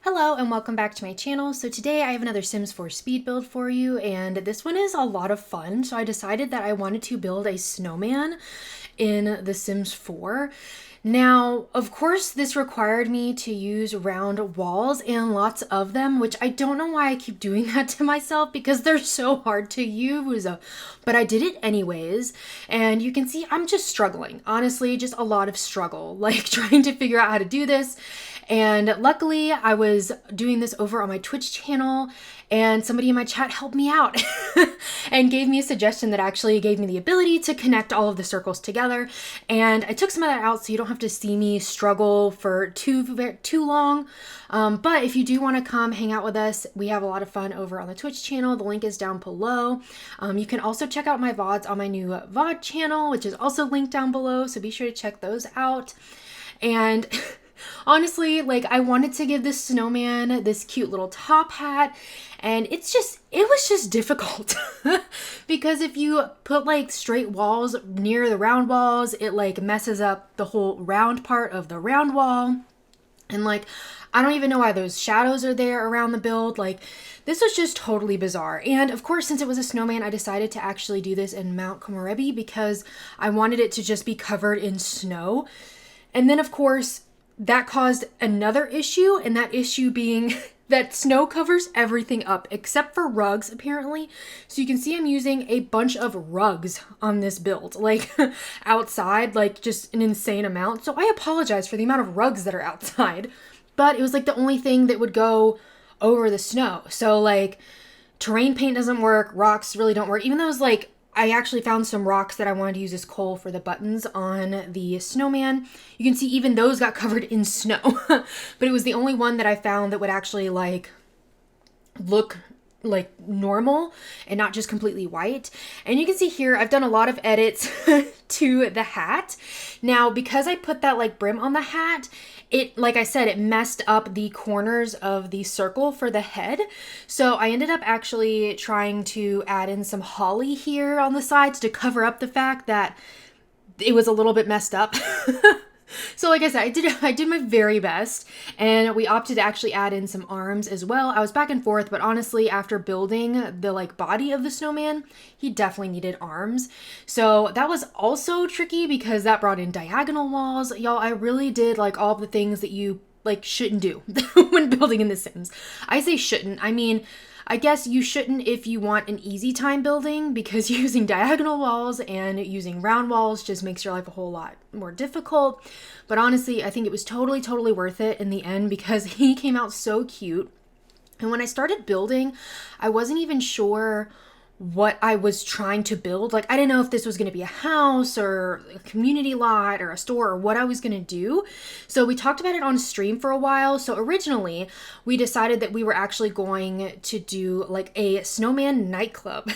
Hello and welcome back to my channel. So today I have another Sims 4 speed build for you, and this one is a lot of fun. So I decided that I wanted to build a snowman in The Sims 4. Now, of course, this required me to use round walls and lots of them, which I don't know why I keep doing that to myself because they're so hard to use, but I did it anyways. And you can see I'm just struggling, honestly, just a lot of struggle, like trying to figure out how to do this. And luckily I was doing this over on my Twitch channel and somebody in my chat helped me out and gave me a suggestion that actually gave me the ability to connect all of the circles together. And I took some of that out so you don't have to see me struggle for too long. But if you do want to come hang out with us, we have a lot of fun over on the Twitch channel. The link is down below. You can also check out my VODs on my new VOD channel, which is also linked down below. So be sure to check those out. And honestly, like, I wanted to give this snowman this cute little top hat, and it was just difficult because if you put like straight walls near the round walls, it like messes up the whole round part of the round wall. And like, I don't even know why those shadows are there around the build. Like, this was just totally bizarre. And of course, since it was a snowman, I decided to actually do this in Mount Komorebi because I wanted it to just be covered in snow. And then of course, that caused another issue, and that issue being that snow covers everything up except for rugs, apparently. So you can see I'm using a bunch of rugs on this build, like outside, like just an insane amount. So I apologize for the amount of rugs that are outside, but it was like the only thing that would go over the snow. So like terrain paint doesn't work, rocks really don't work, even though it was like I actually found some rocks that I wanted to use as coal for the buttons on the snowman. You can see even those got covered in snow, but it was the only one that I found that would actually like look like normal and not just completely white. And you can see here, I've done a lot of edits to the hat. Now, because I put that like brim on the hat, it, like I said, it messed up the corners of the circle for the head. So I ended up actually trying to add in some holly here on the sides to cover up the fact that it was a little bit messed up. So like I said, I did my very best, and we opted to actually add in some arms as well. I was back and forth, but honestly, after building the like body of the snowman, he definitely needed arms. So that was also tricky because that brought in diagonal walls. Y'all, I really did like all the things that you like shouldn't do when building in The Sims. I say shouldn't, I mean, I guess you shouldn't if you want an easy time building, because using diagonal walls and using round walls just makes your life a whole lot more difficult. But honestly, I think it was totally worth it in the end because he came out so cute. And when I started building, I wasn't even sure what I was trying to build. Like, I didn't know if this was going to be a house or a community lot or a store or what I was going to do. So we talked about it on stream for a while. So originally we decided that we were actually going to do like a snowman nightclub.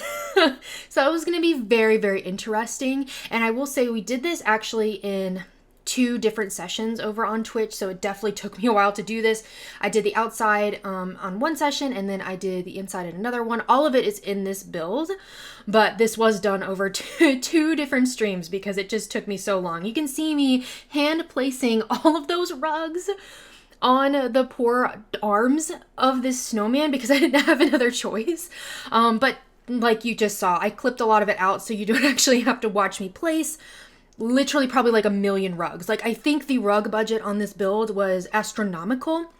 So it was going to be very interesting. And I will say we did this actually in 2 different sessions over on Twitch, so it definitely took me a while to do this. I did the outside on one session, and then I did the inside in another one. All of it is in this build, but this was done over 2 different streams because it just took me so long. You can see me hand placing all of those rugs on the poor arms of this snowman because I didn't have another choice. But like you just saw, I clipped a lot of it out so you don't actually have to watch me place literally probably like 1 million rugs. Like, I think the rug budget on this build was astronomical.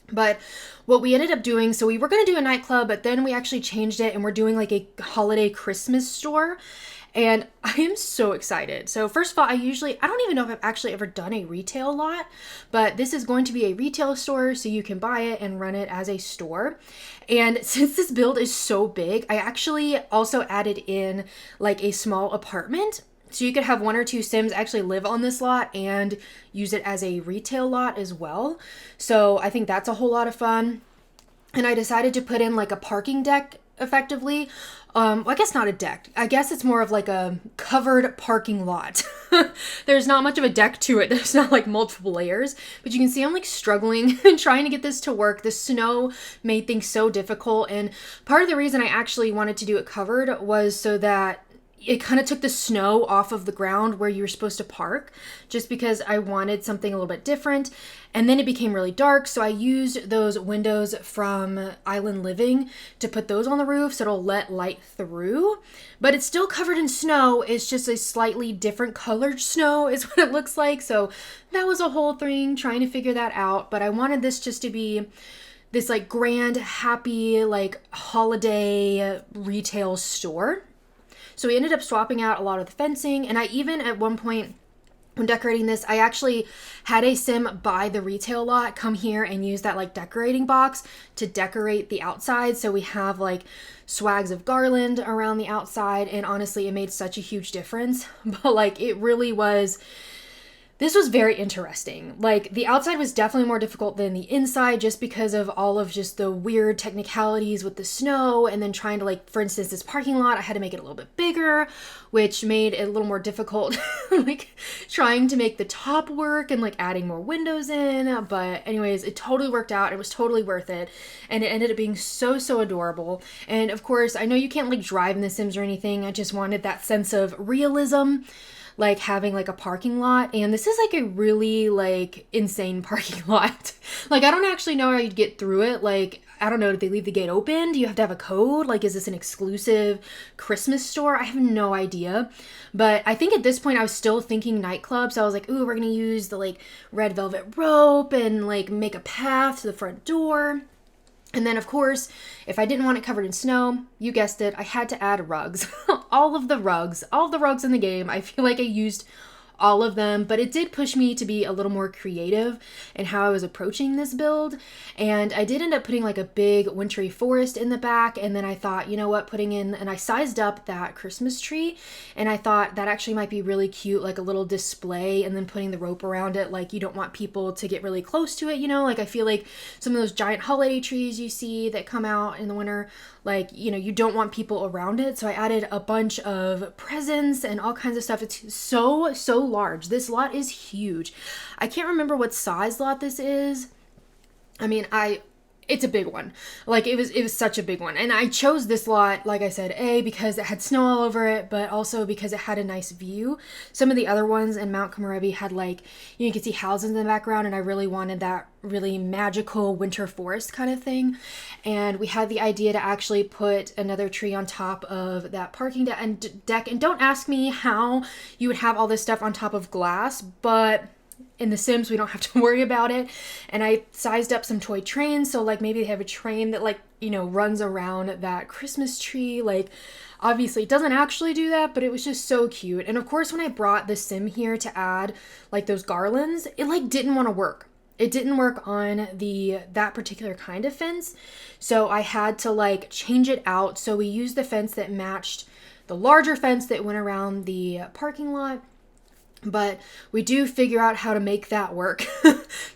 But what we ended up doing, so we were going to do a nightclub, but then we actually changed it and we're doing like a holiday Christmas store. And I am so excited. So first of all, I don't even know if I've actually ever done a retail lot, but this is going to be a retail store, so you can buy it and run it as a store. And since this build is so big, I actually also added in like a small apartment. So you could have 1 or 2 Sims actually live on this lot and use it as a retail lot as well. So I think that's a whole lot of fun. And I decided to put in like a parking deck effectively. Well, I guess not a deck. I guess it's more of like a covered parking lot. There's not much of a deck to it. There's not like multiple layers, but you can see I'm like struggling and trying to get this to work. The snow made things so difficult. And part of the reason I actually wanted to do it covered was so that it kind of took the snow off of the ground where you were supposed to park, just because I wanted something a little bit different. And then it became really dark, so I used those windows from Island Living to put those on the roof so it'll let light through. But it's still covered in snow. It's just a slightly different colored snow is what it looks like. So that was a whole thing, trying to figure that out. But I wanted this just to be this like grand, happy, like holiday retail store. So we ended up swapping out a lot of the fencing, and I even at one point when decorating this, I actually had a sim buy the retail lot, come here and use that like decorating box to decorate the outside. So we have like swags of garland around the outside, and honestly, it made such a huge difference. But like it really was, this was very interesting. Like the outside was definitely more difficult than the inside, just because of all of just the weird technicalities with the snow, and then trying to like, for instance, this parking lot, I had to make it a little bit bigger, which made it a little more difficult, like trying to make the top work and like adding more windows in. But anyways, it totally worked out. It was totally worth it. And it ended up being so, so adorable. And of course, I know you can't like drive in The Sims or anything. I just wanted that sense of realism, like having like a parking lot. And this is like a really like insane parking lot. Like I don't actually know how you'd get through it. Like I don't know, did they leave the gate open? Do you have to have a code? Like is this an exclusive Christmas store? I have no idea. But I think at this point I was still thinking nightclub. So I was like, ooh, we're gonna use the like red velvet rope and like make a path to the front door. And then, of course, if I didn't want it covered in snow, you guessed it, I had to add rugs. all of the rugs in the game. I feel like I used all of them, but it did push me to be a little more creative in how I was approaching this build. And I did end up putting like a big wintry forest in the back, and then I thought, you know what, putting in, and I sized up that Christmas tree, and I thought that actually might be really cute, like a little display, and then putting the rope around it. Like you don't want people to get really close to it, you know, like I feel like some of those giant holiday trees you see that come out in the winter, like, you know, you don't want people around it. So I added a bunch of presents and all kinds of stuff. It's so large. This lot is huge. I can't remember what size lot this is. I mean, it's a big one. Like it was such a big one. And I chose this lot, like I said, because it had snow all over it, but also because it had a nice view. Some of the other ones in Mount Komorebi had like, you could see houses in the background, and I really wanted that really magical winter forest kind of thing. And we had the idea to actually put another tree on top of that parking deck. And don't ask me how you would have all this stuff on top of glass, but in The Sims, we don't have to worry about it. And I sized up some toy trains. So like maybe they have a train that like, you know, runs around that Christmas tree. Like obviously it doesn't actually do that, but it was just so cute. And of course, when I brought the Sim here to add like those garlands, it like didn't want to work. It didn't work on that particular kind of fence. So I had to like change it out. So we used the fence that matched the larger fence that went around the parking lot. But we do figure out how to make that work.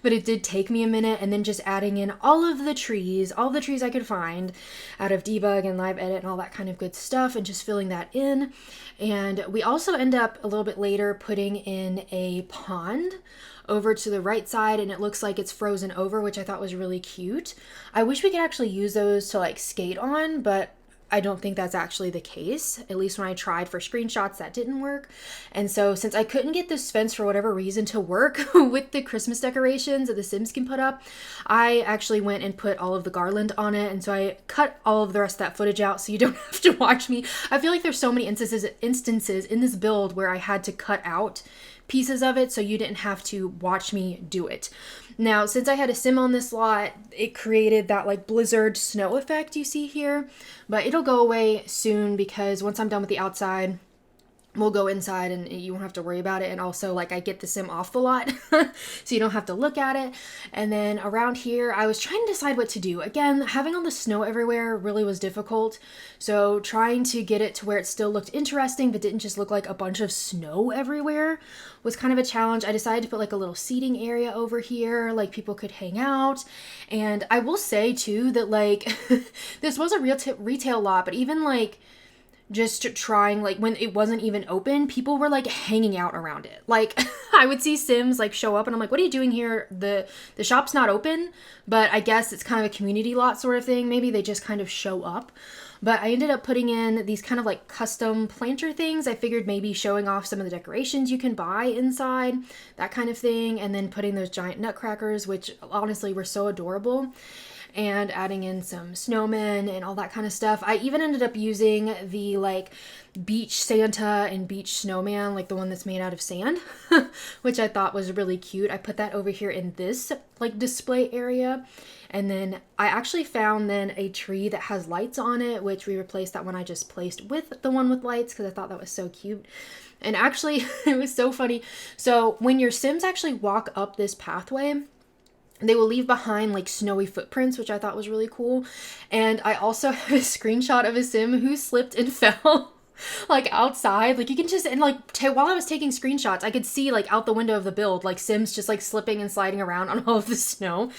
But it did take me a minute, and then just adding in all the trees I could find out of debug and live edit and all that kind of good stuff, and just filling that in. And we also end up a little bit later putting in a pond over to the right side, and it looks like it's frozen over, which I thought was really cute. I wish we could actually use those to like skate on, but I don't think that's actually the case. At least when I tried for screenshots, that didn't work. And so since I couldn't get this fence for whatever reason to work with the Christmas decorations that the Sims can put up, I actually went and put all of the garland on it. And so I cut all of the rest of that footage out so you don't have to watch me. I feel like there's so many instances in this build where I had to cut out pieces of it so you didn't have to watch me do it. Now, since I had a sim on this lot, it created that like blizzard snow effect you see here, but it'll go away soon because once I'm done with the outside, we'll go inside and you won't have to worry about it. And also like I get the sim off the lot so you don't have to look at it. And then around here, I was trying to decide what to do. Again, having all the snow everywhere really was difficult. So trying to get it to where it still looked interesting, but didn't just look like a bunch of snow everywhere was kind of a challenge. I decided to put like a little seating area over here, like people could hang out. And I will say too that like this was a real retail lot, but even like just trying, like when it wasn't even open, people were like hanging out around it. Like I would see Sims like show up and I'm like, what are you doing here? The shop's not open, but I guess it's kind of a community lot sort of thing. Maybe they just kind of show up. But I ended up putting in these kind of like custom planter things. I figured maybe showing off some of the decorations you can buy inside, that kind of thing, and then putting those giant nutcrackers, which honestly were so adorable, and adding in some snowmen and all that kind of stuff. I even ended up using the like beach Santa and beach snowman, like the one that's made out of sand, which I thought was really cute. I put that over here in this like display area. And then I actually found then a tree that has lights on it, which we replaced that one I just placed with the one with lights because I thought that was so cute. And actually, it was so funny. So when your Sims actually walk up this pathway, they will leave behind like snowy footprints, which I thought was really cool. And I also have a screenshot of a Sim who slipped and fell like outside. Like you can just, and like while I was taking screenshots, I could see like out the window of the build, like Sims just like slipping and sliding around on all of the snow.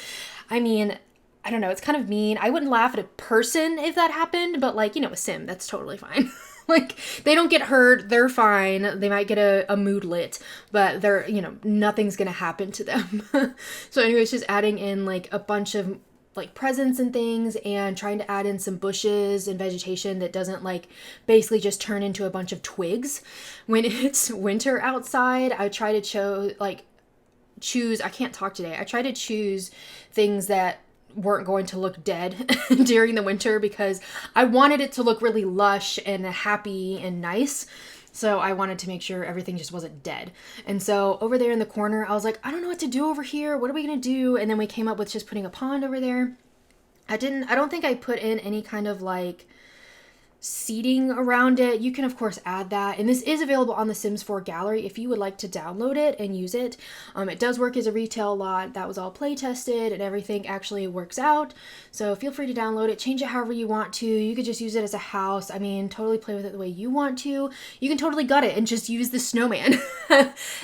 I mean, I don't know, it's kind of mean. I wouldn't laugh at a person if that happened, but like, you know, a Sim, that's totally fine. Like, they don't get hurt, they're fine. They might get a moodlet, but they're, you know, nothing's gonna happen to them. So anyways, just adding in like a bunch of like presents and things, and trying to add in some bushes and vegetation that doesn't like basically just turn into a bunch of twigs when it's winter outside. I try to choose, I can't talk today. I try to choose things that weren't going to look dead during the winter because I wanted it to look really lush and happy and nice. So I wanted to make sure everything just wasn't dead. And so over there in the corner, I was like, I don't know what to do over here. What are we going to do? And then we came up with just putting a pond over there. I don't think I put in any kind of like seating around it. You can of course add that, and this is available on the Sims 4 gallery if you would like to download it and use it. It does work as a retail lot. That was all play tested and everything actually works out, so feel free to download it, change it however you want to. You could just use it as a house. I mean, totally play with it the way you want to. You can totally gut it and just use the snowman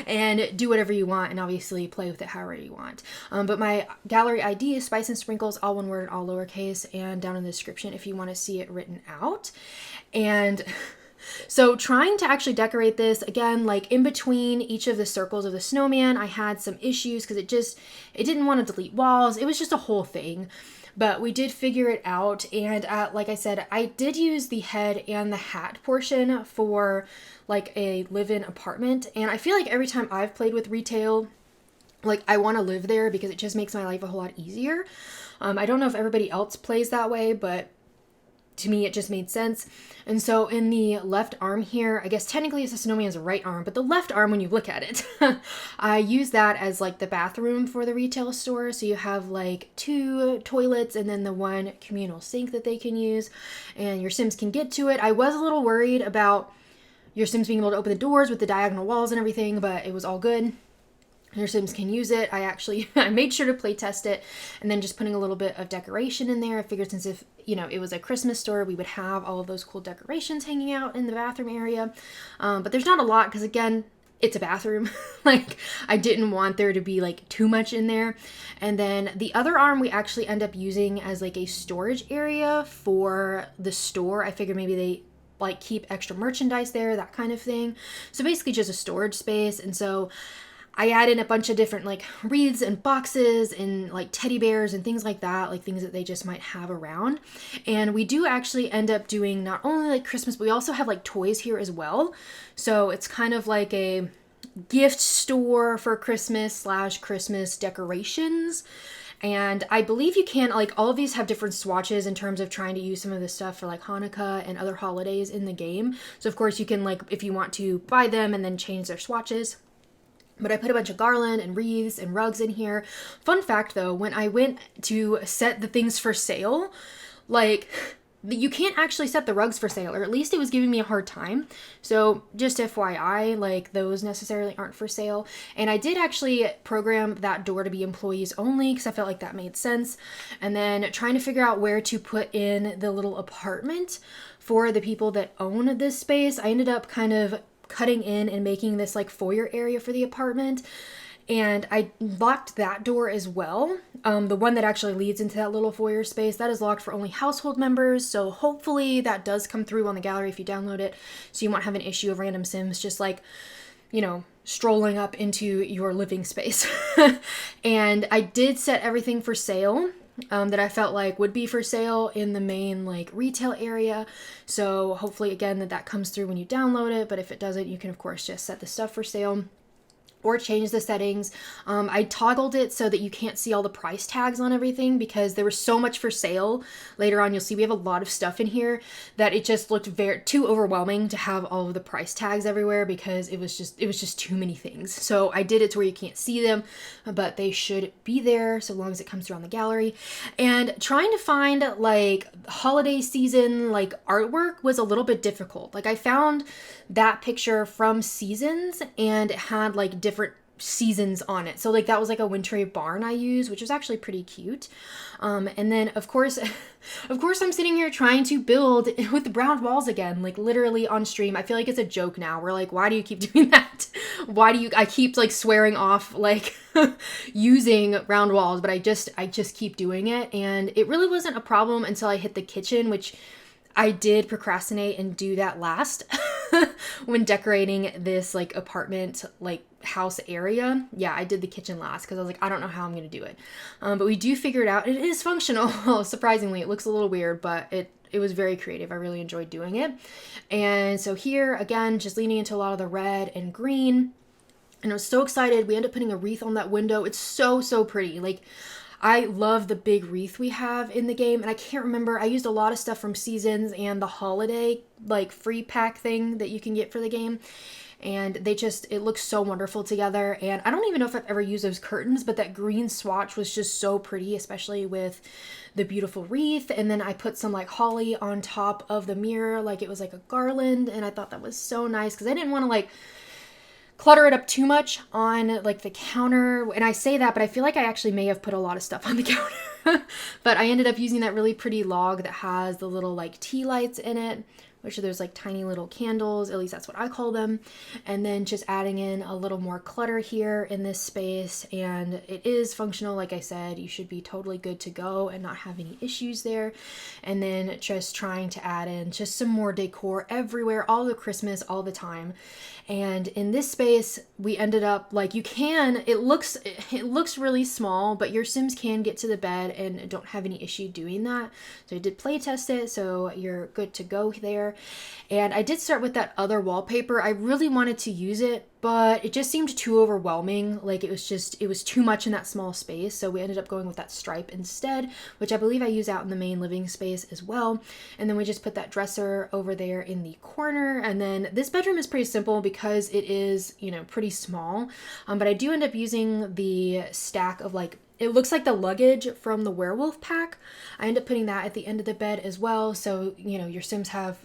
and do whatever you want, and obviously play with it however you want. But my gallery ID is Spice and Sprinkles, all one word and all lowercase, and down in the description if you want to see it written out. And so trying to actually decorate this, again, like in between each of the circles of the snowman, I had some issues because it didn't want to delete walls. It was just a whole thing. But we did figure it out. And like I said, I did use the head and the hat portion for like a live-in apartment. And I feel like every time I've played with retail, like I want to live there because it just makes my life a whole lot easier. I don't know if everybody else plays that way, but to me, it just made sense. And so in the left arm here, I guess technically it's the snowman's right arm, but the left arm, when you look at it, I use that as like the bathroom for the retail store. So you have like 2 toilets and then the one communal sink that they can use, and your Sims can get to it. I was a little worried about your Sims being able to open the doors with the diagonal walls and everything, but it was all good. Your Sims can use it. I made sure to play test it, and then just putting a little bit of decoration in there. I figured since if, you know, it was a Christmas store, we would have all of those cool decorations hanging out in the bathroom area. But there's not a lot because, again, it's a bathroom. Like, I didn't want there to be like too much in there. And then the other arm we actually end up using as like a storage area for the store. I figured maybe they like keep extra merchandise there, that kind of thing. So basically just a storage space. And so I added a bunch of different like wreaths and boxes and like teddy bears and things like that, like things that they just might have around. And we do actually end up doing not only like Christmas, but we also have like toys here as well. So it's kind of like a gift store for Christmas / Christmas decorations. And I believe you can, like, all of these have different swatches in terms of trying to use some of this stuff for like Hanukkah and other holidays in the game. So of course you can, like, if you want to buy them and then change their swatches. But I put a bunch of garland and wreaths and rugs in here. Fun fact though, when I went to set the things for sale, like, you can't actually set the rugs for sale, or at least it was giving me a hard time. So just FYI, like, those necessarily aren't for sale. And I did actually program that door to be employees only because I felt like that made sense. And then trying to figure out where to put in the little apartment for the people that own this space, I ended up kind of cutting in and making this like foyer area for the apartment. And I locked that door as well. The one that actually leads into that little foyer space, that is locked for only household members. So hopefully that does come through on the gallery if you download it. So you won't have an issue of random Sims just like, strolling up into your living space. And I did set everything for sale. That I felt like would be for sale in the main like retail area. So hopefully again that comes through when you download it. But if it doesn't, you can of course just set the stuff for sale or change the settings. I toggled it so that you can't see all the price tags on everything because there was so much for sale. Later on, you'll see we have a lot of stuff in here that it just looked too overwhelming to have all of the price tags everywhere because it was just too many things. So I did it to where you can't see them, but they should be there so long as it comes through on the gallery. And trying to find like holiday season like artwork was a little bit difficult. Like I found that picture from Seasons and it had like different seasons on it. So like that was like a wintry barn I used, which was actually pretty cute. And then of course I'm sitting here trying to build with the brown walls again, like literally on stream. I feel like it's a joke now. We're like, why do you keep doing that? I keep like swearing off like using round walls, but I just keep doing it. And it really wasn't a problem until I hit the kitchen, which I did procrastinate and do that last when decorating this like apartment, like house area. Yeah, I did the kitchen last because I was like, I don't know how I'm going to do it. But we do figure it out. It is functional. Surprisingly, it looks a little weird, but it was very creative. I really enjoyed doing it. And so here again, just leaning into a lot of the red and green. And I was so excited. We ended up putting a wreath on that window. It's so pretty. Like, I love the big wreath we have in the game, and I can't remember, I used a lot of stuff from Seasons and the holiday like free pack thing that you can get for the game, and it looks so wonderful together. And I don't even know if I've ever used those curtains, but that green swatch was just so pretty, especially with the beautiful wreath. And then I put some like holly on top of the mirror like it was like a garland, and I thought that was so nice because I didn't want to like clutter it up too much on like the counter. And I say that, but I feel like I actually may have put a lot of stuff on the counter. But I ended up using that really pretty log that has the little like tea lights in it, which there's like tiny little candles, at least that's what I call them. And then just adding in a little more clutter here in this space. And it is functional, like I said, you should be totally good to go and not have any issues there. And then just trying to add in just some more decor everywhere, all the Christmas, all the time. And in this space, we ended up like it looks really small, but your Sims can get to the bed and don't have any issue doing that. So I did play test it, so you're good to go there. And I did start with that other wallpaper. I really wanted to use it, but it just seemed too overwhelming. Like it was too much in that small space. So we ended up going with that stripe instead, which I believe I use out in the main living space as well. And then we just put that dresser over there in the corner. And then this bedroom is pretty simple because it is, pretty small. But I do end up using the stack of like, it looks like the luggage from the werewolf pack. I end up putting that at the end of the bed as well. So, your Sims have,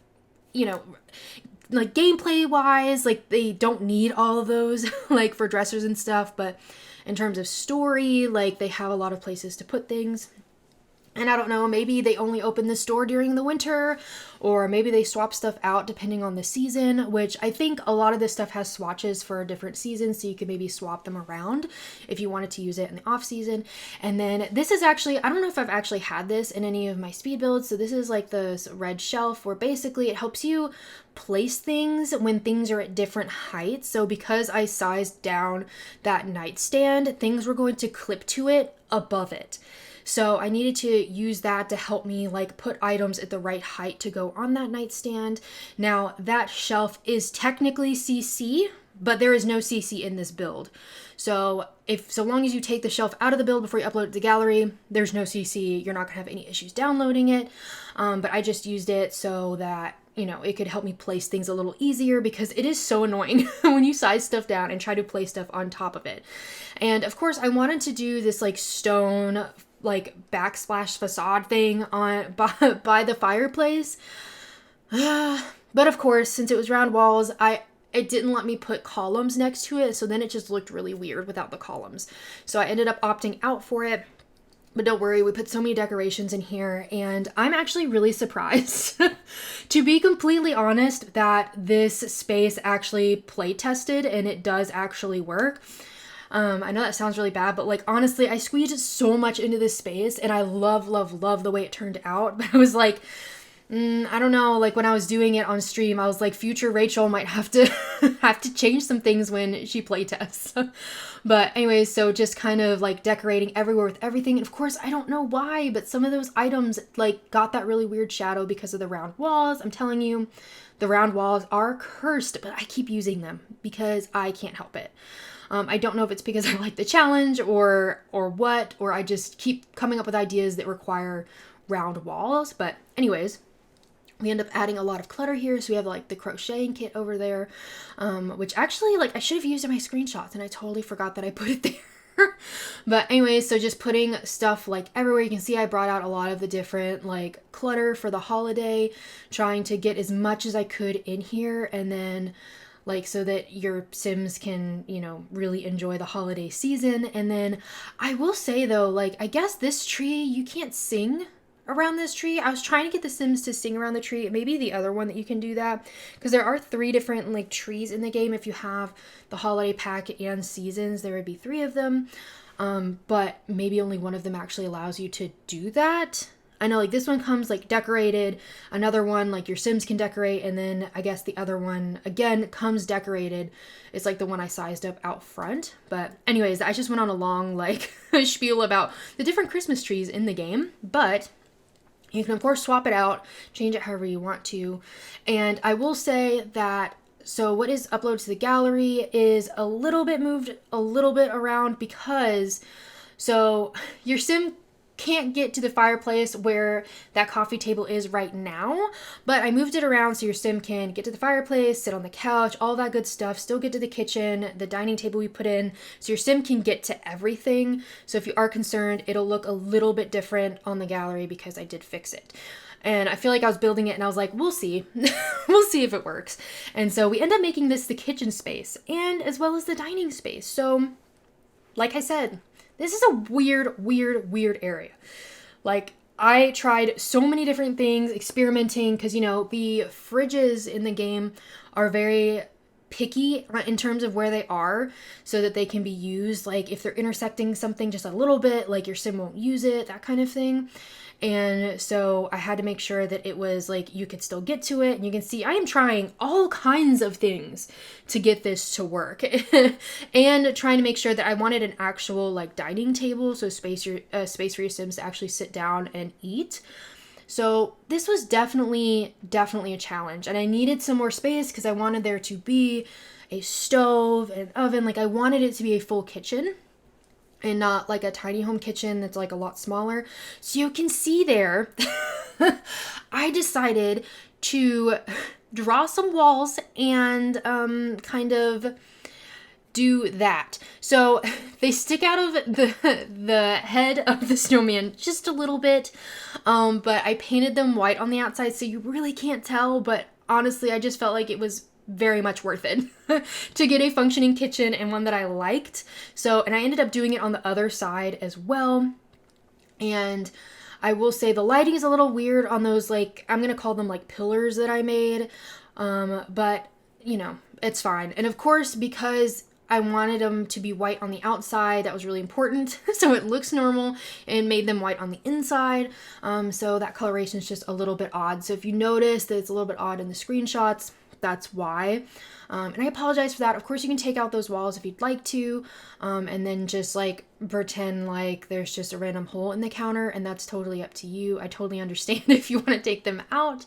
like gameplay wise, like they don't need all of those like for dressers and stuff, but in terms of story, like they have a lot of places to put things. And I don't know, maybe they only open this door during the winter, or maybe they swap stuff out depending on the season, which I think a lot of this stuff has swatches for different seasons, so you could maybe swap them around if you wanted to use it in the off season. And then this is actually, I don't know if I've actually had this in any of my speed builds, so this is like this red shelf where basically it helps you place things when things are at different heights. So because I sized down that nightstand, things were going to clip to it above it. So I needed to use that to help me like put items at the right height to go on that nightstand. Now that shelf is technically CC, but there is no CC in this build. So so long as you take the shelf out of the build before you upload it to gallery, there's no CC. You're not gonna have any issues downloading it. But I just used it so that it could help me place things a little easier because it is so annoying when you size stuff down and try to place stuff on top of it. And of course I wanted to do this like stone like backsplash facade thing by the fireplace. But of course, since it was round walls, it didn't let me put columns next to it, so then it just looked really weird without the columns. So I ended up opting out for it. But don't worry, we put so many decorations in here, and I'm actually really surprised, to be completely honest, that this space actually play tested and it does actually work. I know that sounds really bad, but like honestly, I squeezed so much into this space and I love, love, love the way it turned out. But I was like, I don't know, like when I was doing it on stream, I was like, future Rachel might have to have to change some things when she playtests. But anyways, so just kind of like decorating everywhere with everything. And of course, I don't know why, but some of those items like got that really weird shadow because of the round walls. I'm telling you, the round walls are cursed, but I keep using them because I can't help it. I don't know if it's because I like the challenge or what, or I just keep coming up with ideas that require round walls. But anyways, we end up adding a lot of clutter here. So we have like the crocheting kit over there, which actually like I should have used in my screenshots and I totally forgot that I put it there. But anyways, so just putting stuff like everywhere. You can see I brought out a lot of the different like clutter for the holiday, trying to get as much as I could in here, and then like so that your Sims can, you know, really enjoy the holiday season. And then I will say though, like I guess this tree, you can't sing around this tree. I was trying to get the Sims to sing around the tree. Maybe the other one that you can do that, because there are 3 different like trees in the game. If you have the holiday pack and seasons, there would be 3 of them. But maybe only one of them actually allows you to do that. I know like this one comes like decorated, another one like your Sims can decorate, and then I guess the other one again comes decorated. It's like the one I sized up out front. But anyways, I just went on a long like spiel about the different Christmas trees in the game, but you can of course swap it out, change it however you want to. And I will say that so what is uploaded to the gallery is a little bit moved a little bit around, because so your Sim can't get to the fireplace where that coffee table is right now, but I moved it around so your Sim can get to the fireplace, sit on the couch, all that good stuff, still get to the kitchen, the dining table we put in, so your Sim can get to everything. So if you are concerned, it'll look a little bit different on the gallery because I did fix it. And I feel like I was building it and I was like, we'll see. We'll see if it works. And so we end up making this the kitchen space and as well as the dining space. So like I said, this is a weird area. Like, I tried so many different things, experimenting, because, you know, the fridges in the game are very picky in terms of where they are so that they can be used. Like, if they're intersecting something just a little bit, like your Sim won't use it, that kind of thing. And so I had to make sure that it was like you could still get to it. And you can see I am trying all kinds of things to get this to work and trying to make sure that I wanted an actual like dining table, so space for your Sims to actually sit down and eat. So this was definitely a challenge, and I needed some more space because I wanted there to be a stove and oven. Like I wanted it to be a full kitchen and not like a tiny home kitchen that's like a lot smaller. So you can see there, I decided to draw some walls and kind of do that. So they stick out of the head of the snowman just a little bit, but I painted them white on the outside so you really can't tell, but honestly I just felt like it was very much worth it to get a functioning kitchen and one that I liked. So, and I ended up doing it on the other side as well. And I will say the lighting is a little weird on those, like, I'm going to call them like pillars that I made. But you know, it's fine. And of course, because I wanted them to be white on the outside, that was really important. So it looks normal, and made them white on the inside. So that coloration is just a little bit odd. So if you notice that it's a little bit odd in the screenshots, that's why. And I apologize for that. Of course, you can take out those walls if you'd like to, and then just like pretend like there's just a random hole in the counter, and that's totally up to you. I totally understand if you want to take them out,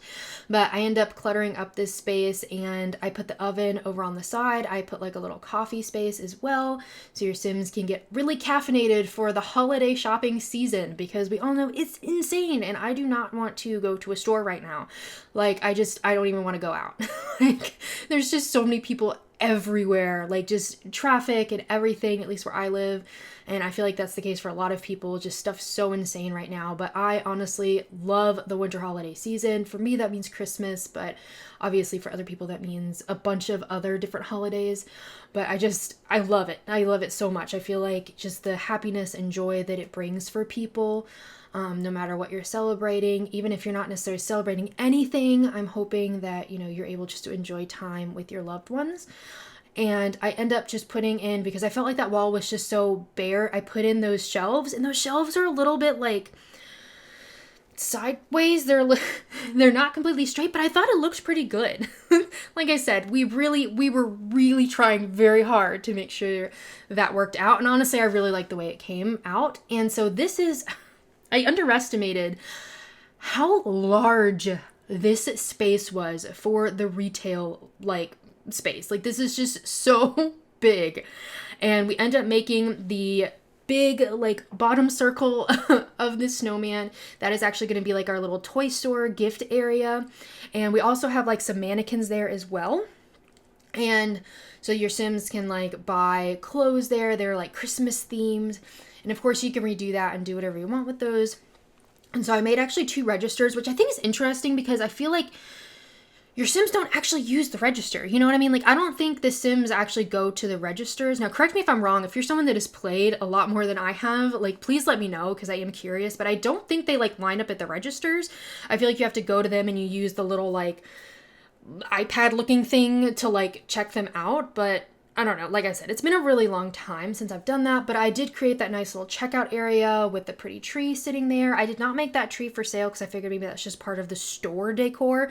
but I end up cluttering up this space, and I put the oven over on the side. I put like a little coffee space as well, so your Sims can get really caffeinated for the holiday shopping season, because we all know it's insane, and I do not want to go to a store right now. Like, I don't even want to go out. Like, there's just so many people everywhere, like just traffic and everything, at least where I live. And I feel like that's the case for a lot of people. Just stuff's so insane right now. But I honestly love the winter holiday season. For me, that means Christmas, but obviously for other people, that means a bunch of other different holidays. But I love it. I love it so much. I feel like just the happiness and joy that it brings for people. No matter what you're celebrating, even if you're not necessarily celebrating anything, I'm hoping that, you know, you're able just to enjoy time with your loved ones. And I end up just putting in, because I felt like that wall was just so bare, I put in those shelves, and those shelves are a little bit like sideways. They're not completely straight, but I thought it looked pretty good. Like I said, we were really trying very hard to make sure that worked out, and honestly I really like the way it came out. And so I underestimated how large this space was for the retail like space. Like, this is just so big. And we end up making the big like bottom circle of the snowman that is actually going to be like our little toy store gift area. And we also have like some mannequins there as well. And so your Sims can like buy clothes there. They're like Christmas themed. And of course you can redo that and do whatever you want with those. And so I made actually 2 registers, which I think is interesting because I feel like your Sims don't actually use the register. You know what I mean? Like, I don't think the Sims actually go to the registers. Now, correct me if I'm wrong. If you're someone that has played a lot more than I have, like, please let me know because I am curious. But I don't think they, like, line up at the registers. I feel like you have to go to them and you use the little, like, iPad-looking thing to, like, check them out. But I don't know. Like I said, it's been a really long time since I've done that, but I did create that nice little checkout area with the pretty tree sitting there. I did not make that tree for sale because I figured maybe that's just part of the store decor,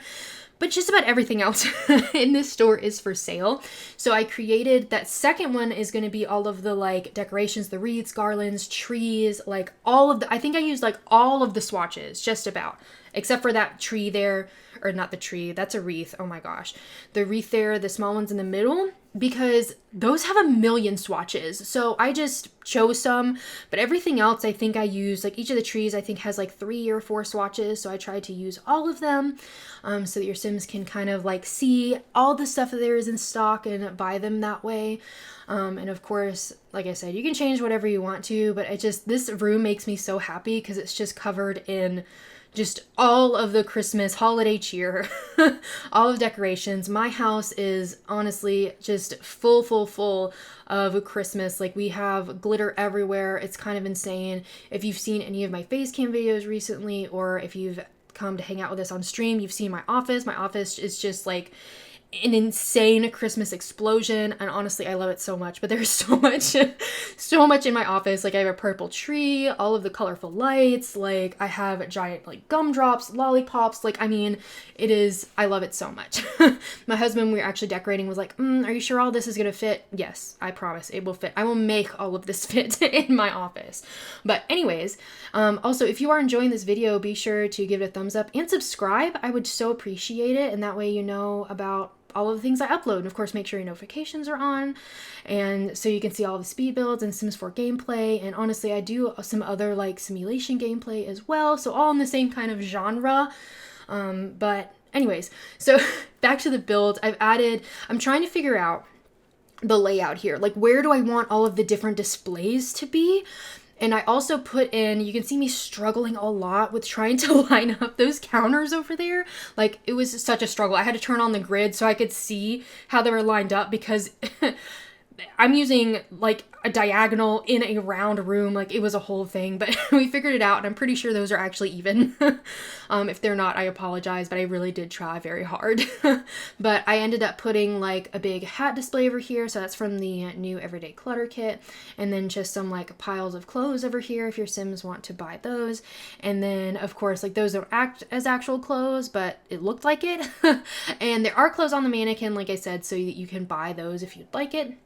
but just about everything else in this store is for sale. So I created that second one is going to be all of the like decorations, the wreaths, garlands, trees, like all of the, I think I used like all of the swatches, just about, except for that tree there, or not the tree, that's a wreath. Oh my gosh. The wreath there, the small ones in the middle, because those have a million swatches. So I just chose some, but everything else I think I used, like each of the trees I think has like 3 or 4 swatches. So I tried to use all of them so that your Sims can kind of like see all the stuff that there is in stock and buy them that way. And of course, like I said, you can change whatever you want to, but this room makes me so happy because it's just covered in just all of the Christmas holiday cheer, all of decorations. My house is honestly just full of Christmas. Like, we have glitter everywhere. It's kind of insane. If you've seen any of my face cam videos recently, or if you've come to hang out with us on stream, you've seen my office. My office is just like an insane Christmas explosion, and honestly I love it so much. But there's so much in my office. Like, I have a purple tree, all of the colorful lights, like I have giant like gumdrops, lollipops, like I mean I love it so much. My husband, when we were actually decorating, was like, are you sure all this is gonna fit? Yes, I promise it will fit. I will make all of this fit in my office. But anyways, also if you are enjoying this video, be sure to give it a thumbs up and subscribe. I would so appreciate it, and that way you know about all of the things I upload. And of course, make sure your notifications are on, and so you can see all the speed builds and Sims 4 gameplay. And honestly, I do some other like simulation gameplay as well, so all in the same kind of genre. But anyways, so back to the build. I'm trying to figure out the layout here. Like, where do I want all of the different displays to be? And I also put in, you can see me struggling a lot with trying to line up those counters over there. Like, it was such a struggle. I had to turn on the grid so I could see how they were lined up, because I'm using like a diagonal in a round room. Like, it was a whole thing, but we figured it out, and I'm pretty sure those are actually even. If they're not, I apologize, but I really did try very hard. But I ended up putting like a big hat display over here, so that's from the new Everyday Clutter kit, and then just some like piles of clothes over here if your Sims want to buy those. And then of course, like, those don't act as actual clothes, but it looked like it. And there are clothes on the mannequin, like I said, so that you can buy those if you'd like it.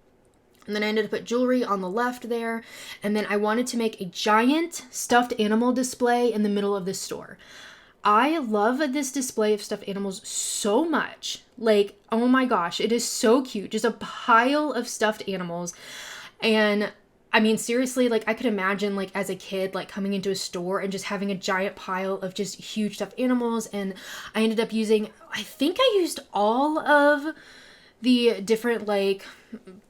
And then I ended up put jewelry on the left there. And then I wanted to make a giant stuffed animal display in the middle of the store. I love this display of stuffed animals so much. Like, oh my gosh, it is so cute. Just a pile of stuffed animals. And I mean, seriously, like, I could imagine, like, as a kid, like, coming into a store and just having a giant pile of just huge stuffed animals. And I ended up using, I think I used all of the different like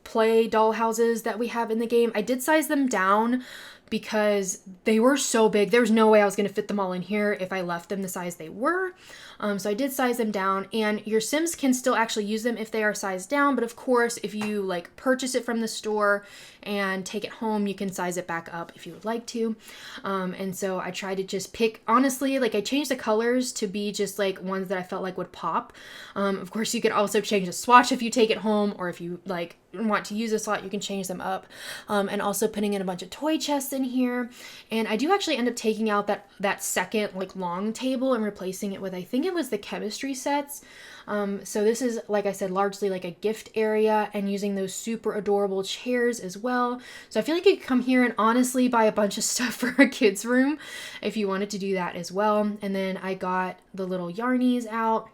play doll houses that we have in the game. I did size them down because they were so big. There was no way I was going to fit them all in here if I left them the size they were. So I did size them down, and your Sims can still actually use them if they are sized down. But of course, if you like purchase it from the store and take it home, you can size it back up if you would like to. And so I tried to just pick, honestly, like I changed the colors to be just like ones that I felt like would pop. Of course, you could also change the swatch if you take it home, or if you like want to use a slot, you can change them up. And also putting in a bunch of toy chests in here. And I do actually end up taking out that second like long table and replacing it with, I think it was the chemistry sets. So this is, like I said, largely like a gift area, and using those super adorable chairs as well. So I feel like you could come here and honestly buy a bunch of stuff for a kid's room if you wanted to do that as well. And then I got the little yarnies out.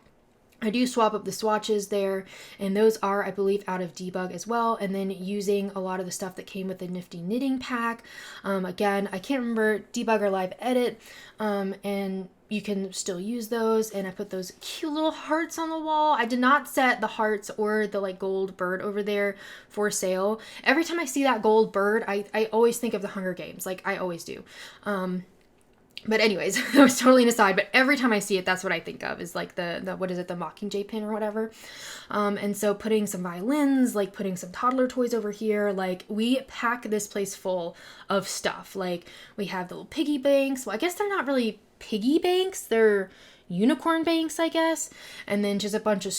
I do swap up the swatches there, and those are, I believe, out of Debug as well. And then using a lot of the stuff that came with the Nifty Knitting Pack. Again, I can't remember Debug or Live Edit, and you can still use those. And I put those cute little hearts on the wall. I did not set the hearts or the like gold bird over there for sale. Every time I see that gold bird, I always think of the Hunger Games. Like I always do. But anyways, that was totally an aside, but every time I see it, that's what I think of, is like the what is it, the Mockingjay pin or whatever. And so putting some violins, like putting some toddler toys over here, like we pack this place full of stuff. Like we have the little piggy banks. Well, I guess they're not really piggy banks, they're unicorn banks, I guess. And then just a bunch of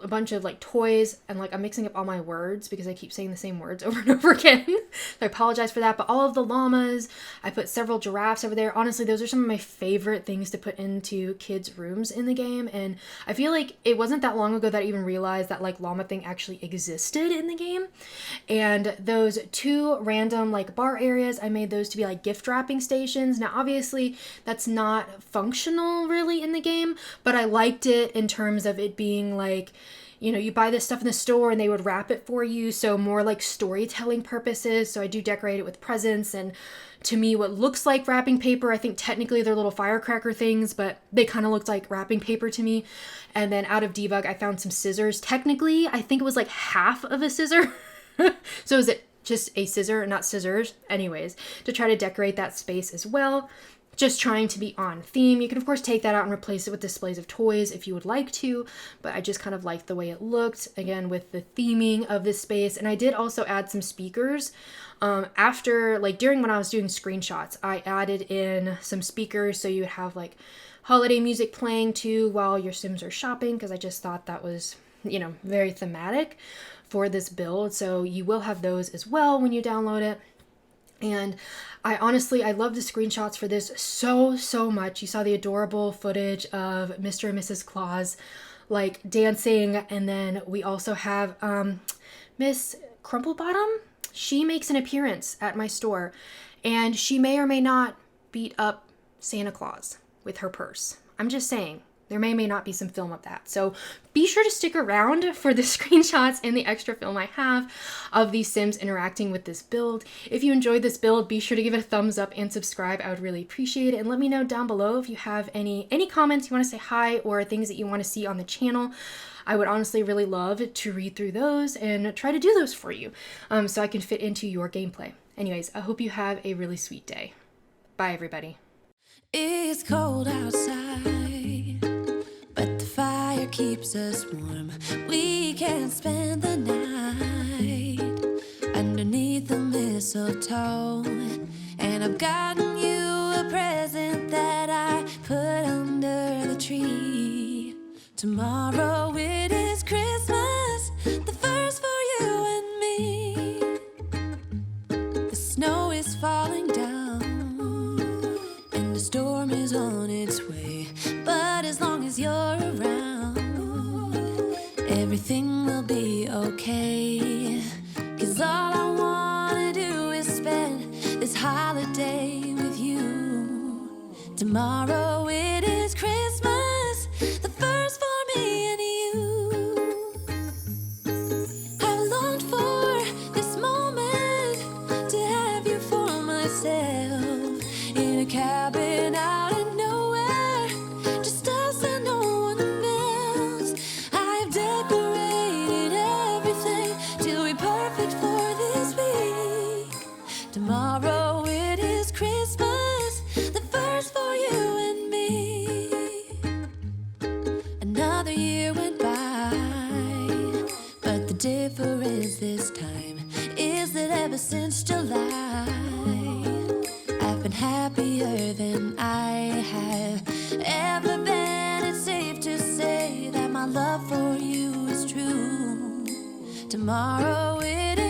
bunch of like toys, and like I'm mixing up all my words because I keep saying the same words over and over again. So I apologize for that. But all of the llamas, I put several giraffes over there. Honestly, those are some of my favorite things to put into kids' rooms in the game. And I feel like it wasn't that long ago that I even realized that like llama thing actually existed in the game. And those two random like bar areas, I made those to be like gift wrapping stations. Now obviously that's not functional really in the game, but I liked it in terms of it being like, you know, you buy this stuff in the store and they would wrap it for you, so more like storytelling purposes. So I do decorate it with presents, and to me what looks like wrapping paper, I think technically they're little firecracker things, but they kind of looked like wrapping paper to me. And then out of Debug I found some scissors. Technically I think it was like half of a scissor. So is it just a scissor, not scissors? Anyways, to try to decorate that space as well. Just trying to be on theme. You can of course take that out and replace it with displays of toys if you would like to, but I just kind of liked the way it looked, again with the theming of this space. And I did also add some speakers. After, like during when I was doing screenshots, I added in some speakers so you would have like holiday music playing too while your Sims are shopping, because I just thought that was, you know, very thematic for this build. So you will have those as well when you download it. And I love the screenshots for this so much. You saw the adorable footage of Mr. and Mrs. Claus like dancing, and then we also have Miss Crumplebottom. She makes an appearance at my store, and she may or may not beat up Santa Claus with her purse. I'm just saying. There may not be some film of that. So be sure to stick around for the screenshots and the extra film I have of these Sims interacting with this build. If you enjoyed this build, be sure to give it a thumbs up and subscribe. I would really appreciate it. And let me know down below if you have any comments you want to say hi, or things that you want to see on the channel. I would honestly really love to read through those and try to do those for you, so I can fit into your gameplay. Anyways, I hope you have a really sweet day. Bye, everybody. It's cold outside, but the fire keeps us warm. We can spend the night underneath the mistletoe. And I've gotten you a present that I put under the tree. Tomorrow it is Christmas, the first for you and me. The snow is falling down and the storm is on its way. But as long as you're around, everything will be okay. 'Cause all I wanna do is spend this holiday with you. Tomorrow it is Christmas, the first for me and you. I've longed for this moment to have you for myself, in a cabin out in nowhere, just us and no one else. I've decorated everything till we're perfect for this week. Tomorrow ever since July. I've been happier than I have ever been. It's safe to say that my love for you is true. Tomorrow it